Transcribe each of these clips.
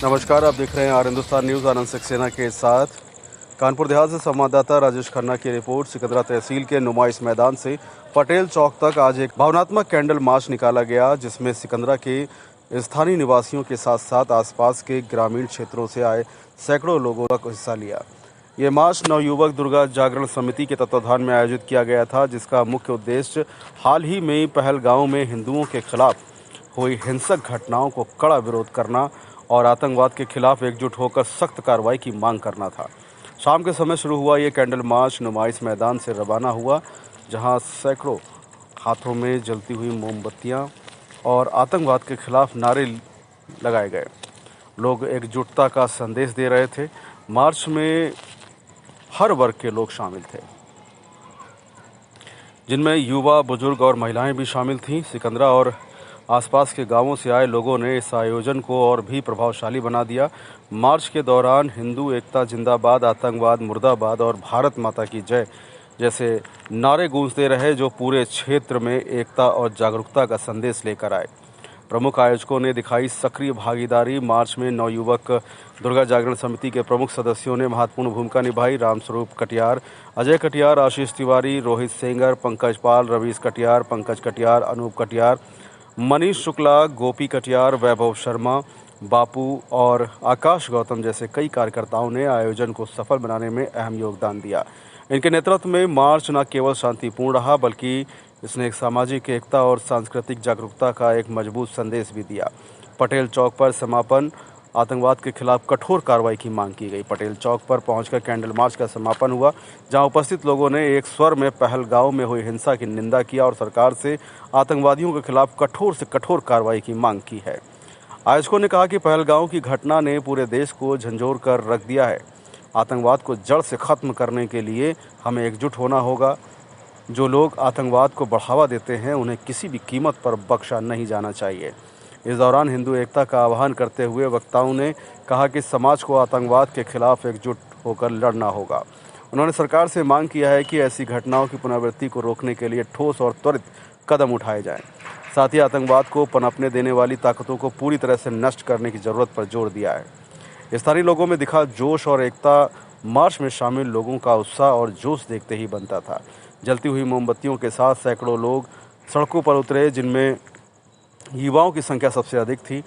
नमस्कार, आप देख रहे हैं आर हिंदुस्तान न्यूज़। आनंद सक्सेना के साथ कानपुर देहात से संवाददाता राजेश खन्ना की रिपोर्ट। सिकंदरा तहसील के नुमाइश मैदान से पटेल चौक तक आज एक भावनात्मक कैंडल मार्च निकाला गया, जिसमें सिकंदरा के स्थानीय निवासियों के साथ साथ आसपास के ग्रामीण क्षेत्रों से आए सैकड़ों लोगों ने हिस्सा लिया। ये मार्च नवयुवक दुर्गा जागरण समिति के तत्वाधान में आयोजित किया गया था, जिसका मुख्य उद्देश्य हाल ही में पहलगांव में हिंदुओं के खिलाफ हुई हिंसक घटनाओं को कड़ा विरोध करना और आतंकवाद के खिलाफ एकजुट होकर सख्त कार्रवाई की मांग करना था। शाम के समय शुरू हुआ ये कैंडल मार्च नुमाइश मैदान से रवाना हुआ, जहां सैकड़ों हाथों में जलती हुई मोमबत्तियां और आतंकवाद के खिलाफ नारे लगाए गए। लोग एकजुटता का संदेश दे रहे थे। मार्च में हर वर्ग के लोग शामिल थे, जिनमें युवा, बुजुर्ग और महिलाएं भी शामिल थीं। सिकंदरा और आसपास के गांवों से आए लोगों ने इस आयोजन को और भी प्रभावशाली बना दिया। मार्च के दौरान हिंदू एकता जिंदाबाद, आतंकवाद मुर्दाबाद और भारत माता की जय जैसे नारे गूंजते रहे, जो पूरे क्षेत्र में एकता और जागरूकता का संदेश लेकर आए। प्रमुख आयोजकों ने दिखाई सक्रिय भागीदारी। मार्च में नवयुवक दुर्गा जागरण समिति के प्रमुख सदस्यों ने महत्वपूर्ण भूमिका निभाई। रामस्वरूप कटियार, अजय कटियार, आशीष तिवारी, रोहित सेंगर, पंकज पाल, रवीश कटियार, पंकज कटियार, अनूप कटियार, मनीष शुक्ला, गोपी कटियार, वैभव शर्मा, बापू और आकाश गौतम जैसे कई कार्यकर्ताओं ने आयोजन को सफल बनाने में अहम योगदान दिया। इनके नेतृत्व में मार्च न केवल शांतिपूर्ण रहा, बल्कि इसने एक सामाजिक एकता और सांस्कृतिक जागरूकता का एक मजबूत संदेश भी दिया। पटेल चौक पर समापन। आतंकवाद के खिलाफ कठोर कार्रवाई की मांग की गई। पटेल चौक पर पहुंचकर कैंडल मार्च का समापन हुआ, जहां उपस्थित लोगों ने एक स्वर में पहलगांव में हुई हिंसा की निंदा किया और सरकार से आतंकवादियों के खिलाफ कठोर से कठोर कार्रवाई की मांग की है। आयोजकों ने कहा कि पहलगांव की घटना ने पूरे देश को झंझोर कर रख दिया है। आतंकवाद को जड़ से खत्म करने के लिए हमें एकजुट होना होगा। जो लोग आतंकवाद को बढ़ावा देते हैं, उन्हें किसी भी कीमत पर बख्शा नहीं जाना चाहिए। इस दौरान हिंदू एकता का आह्वान करते हुए वक्ताओं ने कहा कि समाज को आतंकवाद के खिलाफ एकजुट होकर लड़ना होगा। उन्होंने सरकार से मांग किया है कि ऐसी घटनाओं की पुनरावृत्ति को रोकने के लिए ठोस और त्वरित कदम उठाए जाएं। साथ ही आतंकवाद को पनपने देने वाली ताकतों को पूरी तरह से नष्ट करने की जरूरत पर जोर दिया है। स्थानीय लोगों में दिखा जोश और एकता। मार्च में शामिल लोगों का उत्साह और जोश देखते ही बनता था। जलती हुई मोमबत्तियों के साथ सैकड़ों लोग सड़कों पर उतरे, जिनमें युवाओं की संख्या सबसे अधिक थी।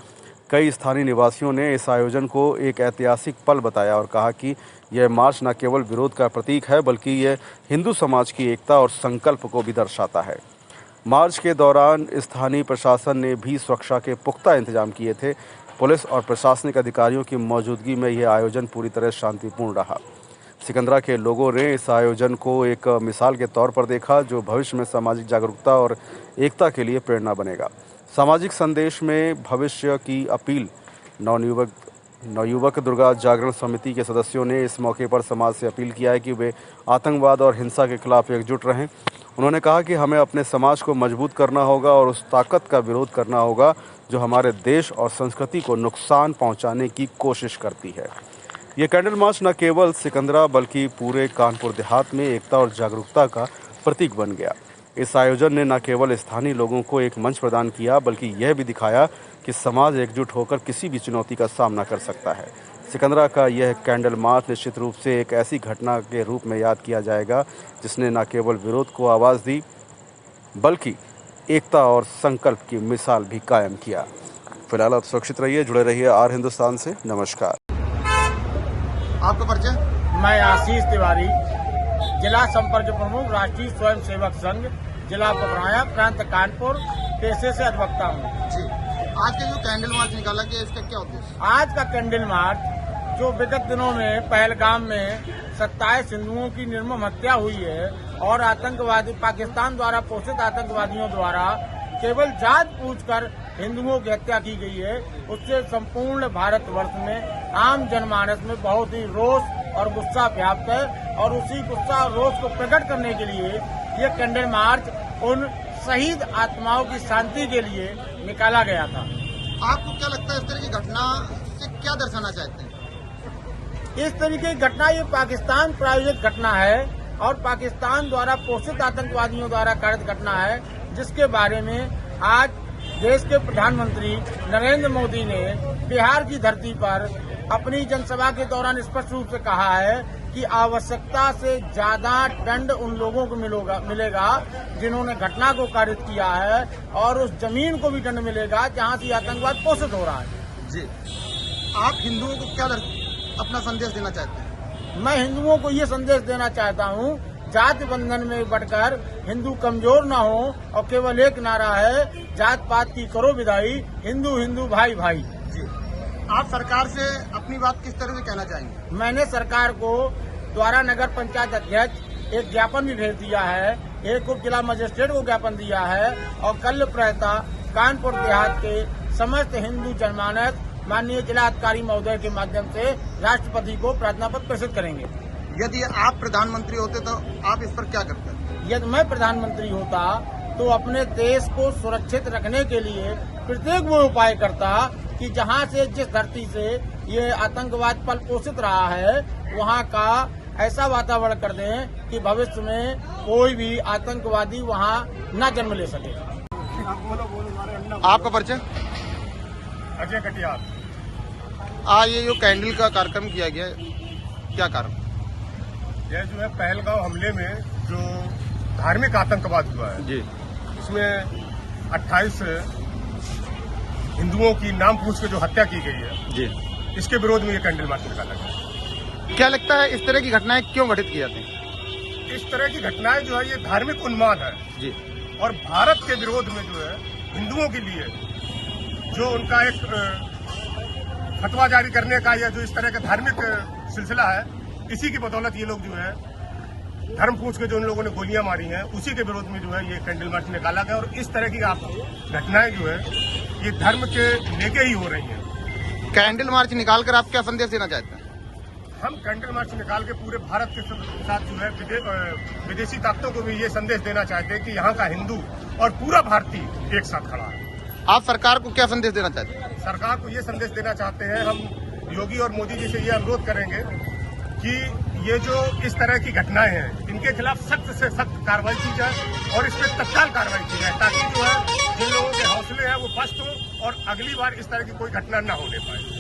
कई स्थानीय निवासियों ने इस आयोजन को एक ऐतिहासिक पल बताया और कहा कि यह मार्च न केवल विरोध का प्रतीक है, बल्कि यह हिंदू समाज की एकता और संकल्प को भी दर्शाता है। मार्च के दौरान स्थानीय प्रशासन ने भी सुरक्षा के पुख्ता इंतजाम किए थे। पुलिस और प्रशासनिक अधिकारियों की मौजूदगी में यह आयोजन पूरी तरह शांतिपूर्ण रहा। सिकंदरा के लोगों ने इस आयोजन को एक मिसाल के तौर पर देखा, जो भविष्य में सामाजिक जागरूकता और एकता के लिए प्रेरणा बनेगा। सामाजिक संदेश में भविष्य की अपील। नवयुवक दुर्गा जागरण समिति के सदस्यों ने इस मौके पर समाज से अपील किया है कि वे आतंकवाद और हिंसा के खिलाफ एकजुट रहें। उन्होंने कहा कि हमें अपने समाज को मजबूत करना होगा और उस ताकत का विरोध करना होगा जो हमारे देश और संस्कृति को नुकसान पहुंचाने की कोशिश करती है। ये कैंडल मार्च न केवल सिकंदरा बल्कि पूरे कानपुर देहात में एकता और जागरूकता का प्रतीक बन गया। इस आयोजन ने न केवल स्थानीय लोगों को एक मंच प्रदान किया, बल्कि यह भी दिखाया कि समाज एकजुट होकर किसी भी चुनौती का सामना कर सकता है। सिकंदरा का यह कैंडल मार्च निश्चित रूप से एक ऐसी घटना के रूप में याद किया जाएगा, जिसने न केवल विरोध को आवाज़ दी, बल्कि एकता और संकल्प की मिसाल भी कायम किया। फिलहाल आप सुरक्षित रहिए, जुड़े रहिए आर हिंदुस्तान से। नमस्कार। आपका परिचय? मैं आशीष तिवारी, जिला संपर्क प्रमुख, राष्ट्रीय स्वयंसेवक संघ, जिला पकराया, प्रांत कानपुर, पेशे से अधिवक्ता हूँ। जी, आज का जो कैंडल मार्च निकाला गया, इसका क्या उद्देश्य? आज का कैंडल मार्च जो विगत दिनों में पहलगाम में 27 हिंदुओं की निर्मम हत्या हुई है और आतंकवादी पाकिस्तान द्वारा पोषित आतंकवादियों द्वारा केवल जात पूछकर हिंदुओं की हत्या की गई है, उससे संपूर्ण भारतवर्ष में आम जनमानस में बहुत ही रोष और गुस्सा व्याप्त है और उसी गुस्सा और रोष को प्रकट करने के लिए ये कैंडल मार्च उन शहीद आत्माओं की शांति के लिए निकाला गया था। आपको क्या लगता है, इस तरह की घटना से क्या दर्शाना चाहते हैं? इस तरीके की घटना ये पाकिस्तान प्रायोजित घटना है और पाकिस्तान द्वारा पोषित आतंकवादियों द्वारा कारित घटना है, जिसके बारे में आज देश के प्रधानमंत्री नरेंद्र मोदी ने बिहार की धरती पर अपनी जनसभा के दौरान स्पष्ट रूप से कहा है कि आवश्यकता से ज्यादा दंड उन लोगों को मिलेगा जिन्होंने घटना को कारित किया है, और उस जमीन को भी दंड मिलेगा जहां से आतंकवाद पोषित हो रहा है। जी, आप हिंदुओं को क्या अपना संदेश देना चाहते हैं? मैं हिंदुओं को ये संदेश देना चाहता हूँ, जाति बंधन में बढ़कर हिंदू कमजोर ना हो, और केवल एक नारा है, जात पात की करो विदाई, हिंदू हिंदू भाई भाई। जी, आप सरकार से अपनी बात किस तरह से कहना चाहेंगे? मैंने सरकार को द्वारा नगर पंचायत अध्यक्ष एक ज्ञापन भी भेज दिया है, एक उप जिला मजिस्ट्रेट को ज्ञापन दिया है, और कल प्रातः कानपुर देहात के समस्त हिंदू जनमानस माननीय जिलाधिकारी महोदय के माध्यम से राष्ट्रपति को प्रार्थना पत्र प्रेषित करेंगे। यदि आप प्रधानमंत्री होते तो आप इस पर क्या करते? यदि मैं प्रधानमंत्री होता तो अपने देश को सुरक्षित रखने के लिए प्रत्येक वो उपाय करता कि जहां से, जिस धरती से ये आतंकवाद पल पोषित रहा है, वहां का ऐसा वातावरण कर दें कि भविष्य में कोई भी आतंकवादी वहां न जन्म ले सके। आपका परिचय? अजय कटियार। ये जो कैंडल का कार्यक्रम किया गया, क्या कारण? यह जो है पहलगांव हमले में जो धार्मिक आतंकवाद हुआ है जी, इसमें 28 हिंदुओं की नाम पूछ के जो हत्या की गई है जी, इसके विरोध में ये कैंडल मार्च निकाला गया। क्या लगता है इस तरह की घटनाएं क्यों घटित की जाती हैं? इस तरह की घटनाएं जो है ये धार्मिक उन्माद है जी, और भारत के विरोध में जो है हिंदुओं के लिए जो उनका एक फतवा जारी करने का या जो इस तरह का धार्मिक सिलसिला है, इसी की बदौलत ये लोग जो है धर्म पूछ के जो उन लोगों ने गोलियां मारी हैं, उसी के विरोध में जो है ये कैंडल मार्च निकाला गया। और इस तरह की घटनाएं जो है ये धर्म के लेके ही हो रही हैं। कैंडल मार्च निकालकर आप क्या संदेश देना चाहते हैं? हम कैंडल मार्च निकाल के पूरे भारत के साथ जो है विदेशी ताकतों को भी ये संदेश देना चाहते हैं कि यहाँ का हिंदू और पूरा भारतीय एक साथ खड़ा है। आप सरकार को क्या संदेश देना चाहते हैं? सरकार को ये संदेश देना चाहते हैं, हम योगी और मोदी जी से ये अनुरोध करेंगे कि ये जो इस तरह की घटनाएं हैं, इनके खिलाफ सख्त से सख्त कार्रवाई की जाए और इस पर तत्काल कार्रवाई की जाए, ताकि जो है जिन लोगों के हौसले हैं वो पस्त हो और अगली बार इस तरह की कोई घटना न होने पाए।